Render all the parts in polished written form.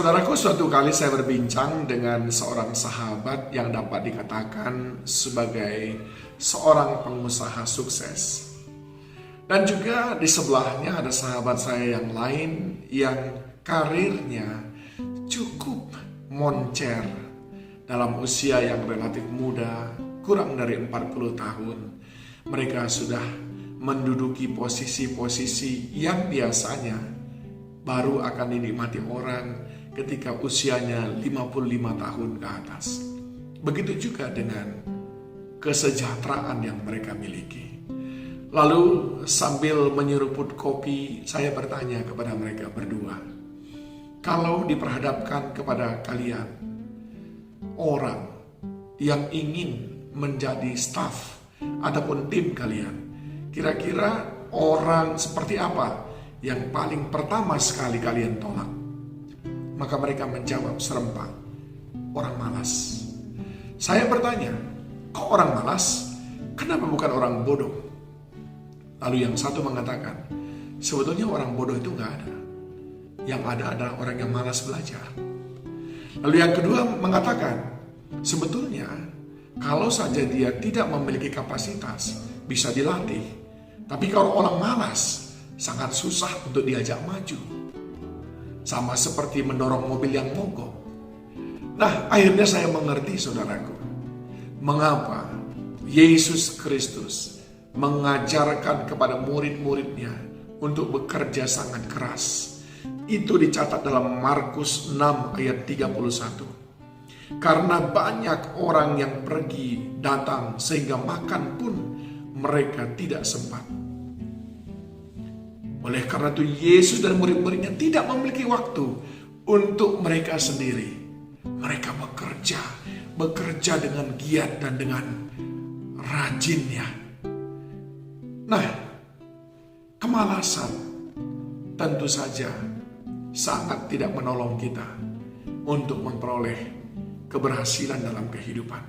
Saudaraku, suatu kali saya berbincang dengan seorang sahabat yang dapat dikatakan sebagai seorang pengusaha sukses. Dan juga di sebelahnya ada sahabat saya yang lain yang karirnya cukup moncer dalam usia yang relatif muda, kurang dari 40 tahun. Mereka sudah menduduki posisi-posisi yang biasanya baru akan dinikmati orang ketika usianya 55 tahun ke atas. Begitu juga dengan kesejahteraan yang mereka miliki. Lalu sambil menyeruput kopi, saya bertanya kepada mereka berdua, kalau diperhadapkan kepada kalian orang yang ingin menjadi staf ataupun tim kalian, kira-kira orang seperti apa yang paling pertama sekali kalian tolak? Maka mereka menjawab serempak, orang malas. Saya bertanya, kok orang malas? Kenapa bukan orang bodoh? Lalu yang satu mengatakan, sebetulnya orang bodoh itu gak ada. Yang ada adalah orang yang malas belajar. Lalu yang kedua mengatakan, sebetulnya kalau saja dia tidak memiliki kapasitas, bisa dilatih. Tapi kalau orang malas, sangat susah untuk diajak maju. Sama seperti mendorong mobil yang mogok. Nah, akhirnya saya mengerti, saudaraku, mengapa Yesus Kristus mengajarkan kepada murid-muridnya untuk bekerja sangat keras. Itu dicatat dalam Markus 6 ayat 31. Karena banyak orang yang pergi datang sehingga makan pun mereka tidak sempat. Oleh karena itu Yesus dan murid-muridnya tidak memiliki waktu untuk mereka sendiri. Mereka bekerja dengan giat dan dengan rajinnya. Nah, kemalasan tentu saja sangat tidak menolong kita untuk memperoleh keberhasilan dalam kehidupan.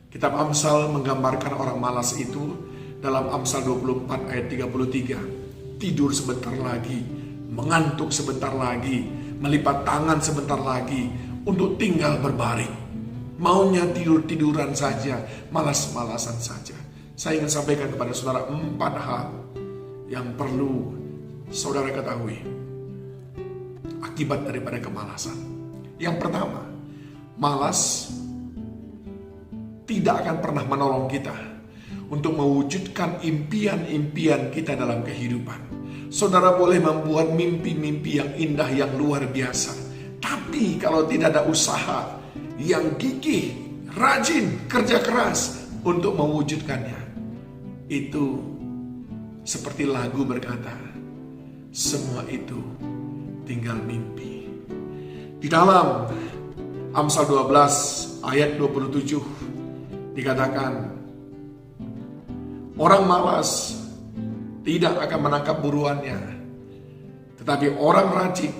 Kitab Amsal menggambarkan orang malas itu dalam Amsal 24 ayat 33. Tidur sebentar lagi, mengantuk sebentar lagi, melipat tangan sebentar lagi untuk tinggal berbaring. Maunya tidur-tiduran saja, malas-malasan saja. Saya ingin sampaikan kepada saudara 4 hal yang perlu saudara ketahui akibat daripada kemalasan. Yang pertama, malas tidak akan pernah menolong kita untuk mewujudkan impian-impian kita dalam kehidupan. Saudara boleh membuat mimpi-mimpi yang indah, yang luar biasa. Tapi kalau tidak ada usaha yang gigih, rajin, kerja keras untuk mewujudkannya, itu seperti lagu berkata, semua itu tinggal mimpi. Di dalam Amsal 12 ayat 27 dikatakan, orang malas tidak akan menangkap buruannya, tetapi orang rajin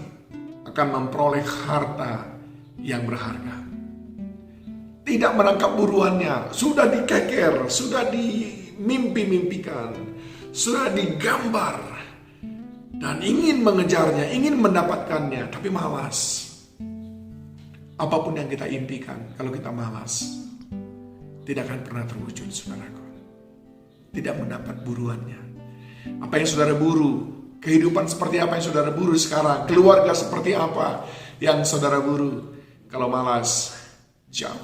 akan memperoleh harta yang berharga. Tidak menangkap buruannya, sudah dikeker, sudah dimimpi-mimpikan, sudah digambar, dan ingin mengejarnya, ingin mendapatkannya, tapi malas. Apapun yang kita impikan, kalau kita malas, tidak akan pernah terwujud, saudaraku. Tidak mendapat buruannya. Apa yang saudara buru, kehidupan seperti apa yang saudara buru sekarang, keluarga seperti apa yang saudara buru, kalau malas, jauh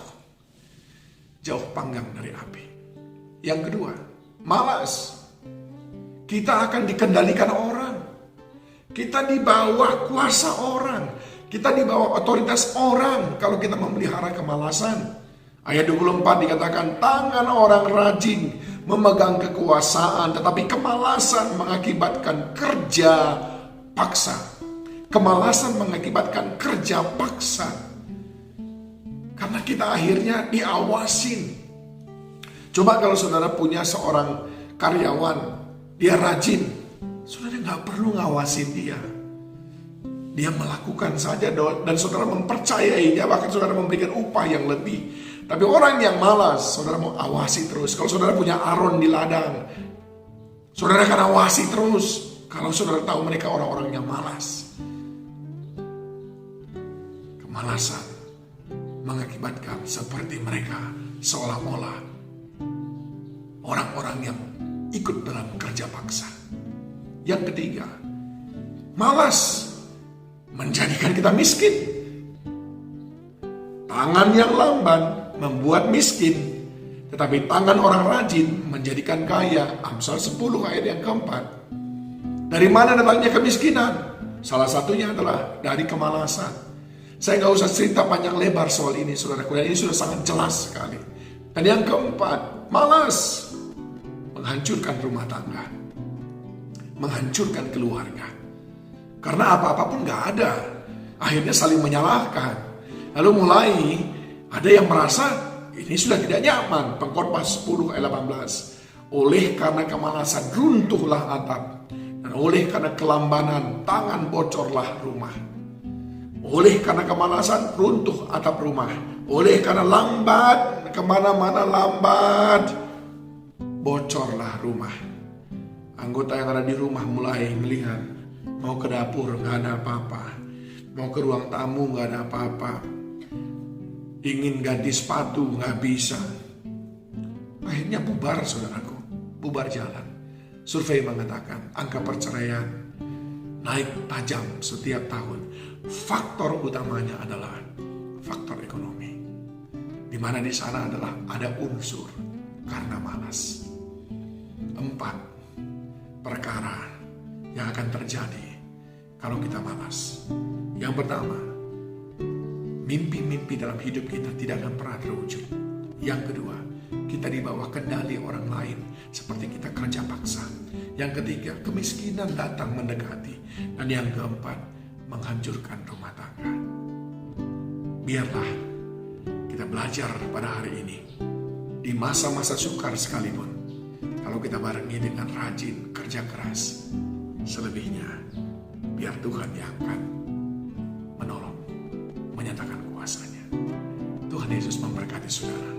panggang dari api. Yang kedua, malas, kita akan dikendalikan orang, kita di bawah kuasa orang, kita di bawah otoritas orang kalau kita memelihara kemalasan. Ayat 24 dikatakan, tangan orang rajin memegang kekuasaan, tetapi kemalasan mengakibatkan kerja paksa. Kemalasan mengakibatkan kerja paksa. Karena kita akhirnya diawasin. Coba kalau saudara punya seorang karyawan, dia rajin, saudara nggak perlu ngawasin dia. Dia melakukan saja dan saudara mempercayainya, bahkan saudara memberikan upah yang lebih. Tapi orang yang malas, saudara mau awasi terus. Kalau saudara punya aron di ladang, saudara akan awasi terus. Kalau saudara tahu mereka orang-orang yang malas. kemalasan mengakibatkan seperti mereka seolah-olah orang-orang yang ikut dalam kerja paksa. Yang ketiga, malas menjadikan kita miskin. Tangan yang lamban membuat miskin, tetapi tangan orang rajin menjadikan kaya. Amsal 10 ayat yang keempat. Dari mana datangnya kemiskinan? Salah satunya adalah dari kemalasan. Saya nggak usah cerita panjang lebar soal ini, saudaraku. Dan ini sudah sangat jelas sekali. Dan yang keempat, malas menghancurkan rumah tangga, menghancurkan keluarga. Karena apa-apa pun nggak ada. Akhirnya saling menyalahkan. Lalu mulai ada yang merasa ini sudah tidak nyaman. Pengkhotbah 10 ayat 18. Oleh karena kemalasan runtuhlah atap, dan oleh karena kelambanan tangan bocorlah rumah. Oleh karena kemalasan runtuh atap rumah. Oleh karena lambat, kemana-mana lambat, bocorlah rumah. Anggota yang ada di rumah mulai melihat, mau ke dapur gak ada apa-apa, mau ke ruang tamu gak ada apa-apa, ingin ganti sepatu gak bisa. Akhirnya bubar, saudaraku, bubar jalan. Survei mengatakan angka perceraian naik tajam setiap tahun. Faktor utamanya adalah faktor ekonomi, di mana di sana adalah ada unsur karena malas. 4 perkara yang akan terjadi kalau kita malas. Yang pertama, mimpi-mimpi dalam hidup kita tidak akan pernah terwujud. Yang kedua, kita di bawah kendali orang lain seperti kita kerja paksa. Yang ketiga, kemiskinan datang mendekati. Dan yang keempat, menghancurkan rumah tangga. Biarlah kita belajar pada hari ini, di masa-masa sukar sekalipun, kalau kita barengi dengan rajin kerja keras. Selebihnya biar Tuhan yang akan menolong, menyatakan kuasanya. Tuhan Yesus memberkati saudara.